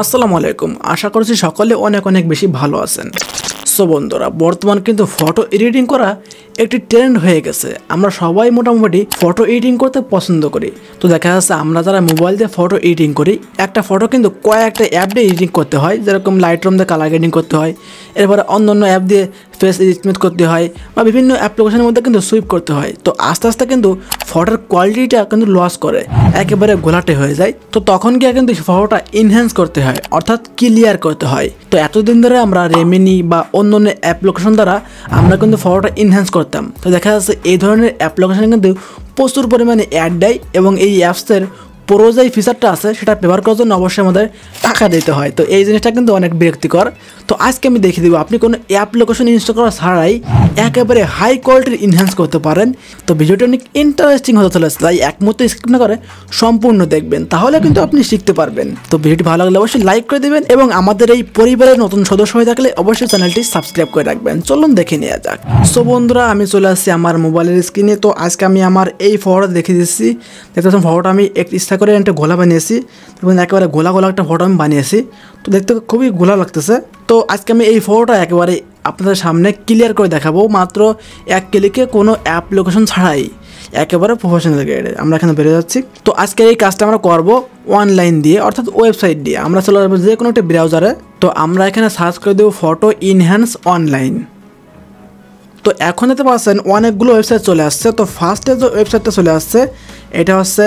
আসসালামু আলাইকুম। আশা করছি সকলে অনেক অনেক বেশি ভালো আছেন। সো বন্ধুরা, বর্তমান কিন্তু ফটো এডিটিং করা একটি ট্রেন্ড হয়ে গেছে। আমরা সবাই মোটামুটি ফটো এডিটিং করতে পছন্দ করি। তো দেখা যাচ্ছে আমরা যারা মোবাইল দিয়ে ফটো এডিটিং করি, একটা ফটো কিন্তু কয়েকটা অ্যাপ দিয়ে এডিটিং করতে হয়, যেরকম লাইটরুম দিয়ে কালার গ্রেডিং করতে হয়, এরপরে অন্য অন্য অ্যাপ দিয়ে ফেস এডিটমেন্ট করতে হয়, বা বিভিন্ন অ্যাপ্লিকেশনের মধ্যে কিন্তু সুইপ করতে হয়। তো আস্তে আস্তে কিন্তু ফটোর কোয়ালিটিটা কিন্তু লস করে, একেবারে ঘোলাটে হয়ে যায়। তো তখন গিয়ে কিন্তু ফটোটা এনহ্যান্স করতে হয়, অর্থাৎ ক্লিয়ার করতে হয়। তো এতদিন ধরে আমরা রেমিনি বা অন্য অন্য অ্যাপ্লিকেশন দ্বারা আমরা কিন্তু ফটোটা এনহ্যান্স করতাম। তো দেখা যাচ্ছে এই ধরনের অ্যাপ্লিকেশনে কিন্তু প্রচুর পরিমাণে অ্যাড দেয়, এবং এই অ্যাপসের প্রো যে ফিচারটা আছে সেটা ব্যবহার করার জন্য অবশ্যই আমাদের টাকা দিতে হয়। তো এই জিনিসটা কিন্তু অনেক বিরক্তিকর। তো আজকে আমি দেখিয়ে দিব আপনি কোনো অ্যাপ্লিকেশন ইনস্টল করা ছাড়াই একেবারে হাই কোয়ালিটির এনহ্যান্স করতে পারেন। তো ভিডিওটা অনেক ইন্টারেস্টিং হতে চলেছে, তাই এক মুহূর্তে স্কিপ না করে সম্পূর্ণ দেখবেন, তাহলে কিন্তু আপনি শিখতে পারবেন। তো ভিডিওটি ভালো লাগলে অবশ্যই লাইক করে দেবেন, এবং আমাদের এই পরিবারের নতুন সদস্য হয়ে থাকলে অবশ্যই চ্যানেলটি সাবস্ক্রাইব করে রাখবেন। চলুন দেখে নেওয়া যাক। সো বন্ধুরা, আমি চলে আসছি আমার মোবাইলের স্ক্রিনে। তো আজকে আমি আমার এই ফটোটা দেখিয়ে দিচ্ছি। দেখতে পাচ্ছেন ফটোটা আমি ইচ্ছা করে একটা গোলা বানিয়েছি, এবং একেবারে গোলা গোলা একটা ফটো আমি বানিয়েছি। তো দেখতে খুবই গোলা লাগতেছে। তো আজকে আমি এই ফটোটা একেবারে আপনাদের সামনে ক্লিয়ার করে দেখাবো, মাত্র এক ক্লিকে, কোনো অ্যাপ্লিকেশন ছাড়াই, একেবারে প্রফেশনাল গ্রেডে। আমরা এখানে বেরিয়ে যাচ্ছি। তো আজকে এই কাজটা আমরা করবো অনলাইন দিয়ে, অর্থাৎ ওয়েবসাইট দিয়ে। আমরা চলে যাবো যে কোনো একটা ব্রাউজারে। তো আমরা এখানে সার্চ করে দেবো ফটো এনহ্যান্স অনলাইন। তো এখন দেখতে পাচ্ছেন অনেকগুলো ওয়েবসাইট চলে আসছে। তো ফার্স্টে যে ওয়েবসাইটটা চলে আসছে এটা হচ্ছে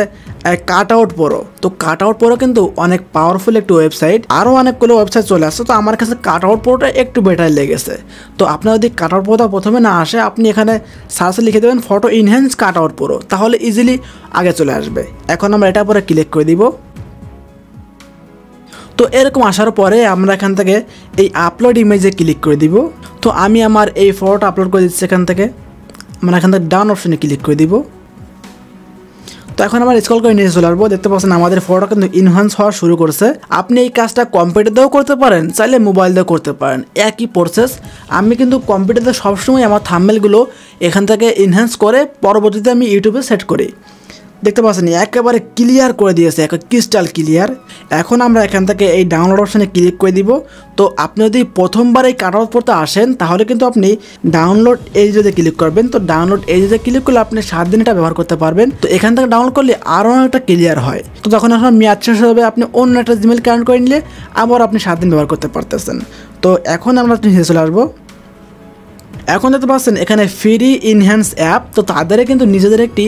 cutout.pro। তো cutout.pro কিন্তু অনেক পাওয়ারফুল একটি ওয়েবসাইট। আরও অনেকগুলো ওয়েবসাইট চলে আসছে। তো আমার কাছে cutout.proটা একটু বেটার লেগেছে। তো আপনার যদি cutout.proটা প্রথমে না আসে, আপনি এখানে সার্চে লিখে দেবেন ফটো এনহ্যান্স cutout.pro, তাহলে ইজিলি আগে চলে আসবে। এখন আমরা এটার পরে ক্লিক করে দিব। তো এরকম আসার পরে আমরা এখান থেকে এই আপলোড ইমেজে ক্লিক করে দিব। তো আমি আমার এই ফটোটা আপলোড করে দিচ্ছি। এখান থেকে আমরা এখান থেকে ডাউন অপশনে ক্লিক করে দিব। তো এখন আমার স্ক্রল করে নিচে চলে আসবো। দেখতে পাচ্ছেন আমাদের ফটোটা কিন্তু এনহ্যান্স হওয়া শুরু করছে। আপনি এই কাজটা কম্পিউটার দিয়েও করতে পারেন, চাইলে মোবাইল দিয়েও করতে পারেন, একই প্রসেস। আমি কিন্তু কম্পিউটার দিয়ে সবসময় আমার থাম্বনেলগুলো এখান থেকে এনহ্যান্স করে পরবর্তীতে আমি ইউটিউবে সেট করি। দেখতে পাচ্ছেন একেবারে ক্লিয়ার করে দিয়েছে, ক্রিস্টাল ক্লিয়ার। এখন আমরা এখান থেকে এই ডাউনলোড অপশানে ক্লিক করে দিব। তো আপনি যদি প্রথমবার এই cutout.pro আসেন, তাহলে কিন্তু আপনি ডাউনলোড এজে ক্লিক করবেন। তো ডাউনলোড এজে ক্লিক করলে আপনি 7 দিন এটা ব্যবহার করতে পারবেন। তো এখান থেকে ডাউনলোড করলে আরও একটা ক্লিয়ার হয়। তো যখন আপনার মেয়াদ শেষ হবে, আপনি অন্য একটা জিমেল কানেক্ট করে নিলে আবার আপনি 7 দিন ব্যবহার করতে পারতেছেন। তো এখন আমরা নিচে চলে আসবো। এখন দেখতে পাচ্ছেন এখানে ফ্রি এনহ্যান্স অ্যাপ। তো তাদের কিন্তু নিজেদের একটি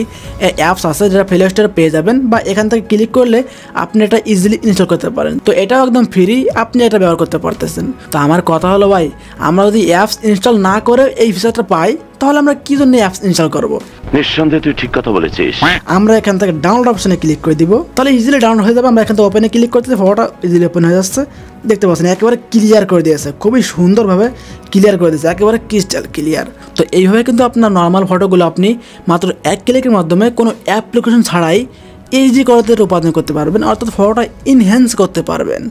অ্যাপস আছে, যেটা প্লে স্টোরে পেয়ে যাবেন, বা এখান থেকে ক্লিক করলে আপনি এটা ইজিলি ইনস্টল করতে পারেন। তো এটাও একদম ফ্রি, আপনি এটা ব্যবহার করতে পারতেছেন। তো আমার কথা হলো ভাই, আমরা যদি অ্যাপস ইনস্টল না করে এই ফিচারটা পাই, তাহলে আমরা কি জন্য অ্যাপস ইনস্টল করবো? নিঃসন্দেহে তুই ঠিক কথা বলেছিস। আমরা এখান থেকে ডাউনলোড অপশনে ক্লিক করে দিব, তাহলে ইজিলি ডাউনলোড হয়ে যাবে। আমরা এখান থেকে ওপেনে ক্লিক করতে ফটোটা ইজিলি ওপেন হয়ে যাচ্ছে। দেখতে পাচ্ছেন একেবারে ক্লিয়ার করে দিয়েছে, খুবই সুন্দরভাবে ক্লিয়ার করে দিয়েছে, একেবারে ক্রিস্টাল ক্লিয়ার। তো এইভাবে কিন্তু আপনার নর্মাল ফটোগুলো আপনি মাত্র এক ক্লিকের মাধ্যমে কোনো অ্যাপ্লিকেশন ছাড়াই ইজি করতে রূপান্তর করতে পারবেন, অর্থাৎ ফটোটা এনহ্যান্স করতে পারবেন।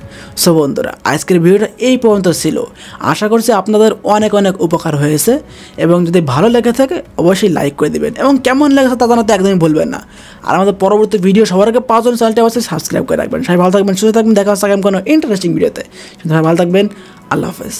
সো বন্ধুরা, আজকের ভিডিওটা এই পর্যন্ত ছিল। আশা করছি আপনাদের অনেক অনেক উপকার হয়েছে, এবং যদি ভালো লেগে থাকে অবশ্যই লাইক করে দেবেন, এবং কেমন লেগেছে তা জানাতে একদমই ভুলবেন না। আর আমাদের পরবর্তী ভিডিও সবার আগে পাওয়ার জন্য চ্যানেলটি অবশ্যই সাবস্ক্রাইব করে রাখবেন। সবাই ভালো থাকবেন, সুস্থ থাকবেন। দেখা হচ্ছে আগামী কোনো ইন্টারেস্টিং ভিডিওতে। সবাই ভালো থাকবেন। আল্লাহ হাফেজ।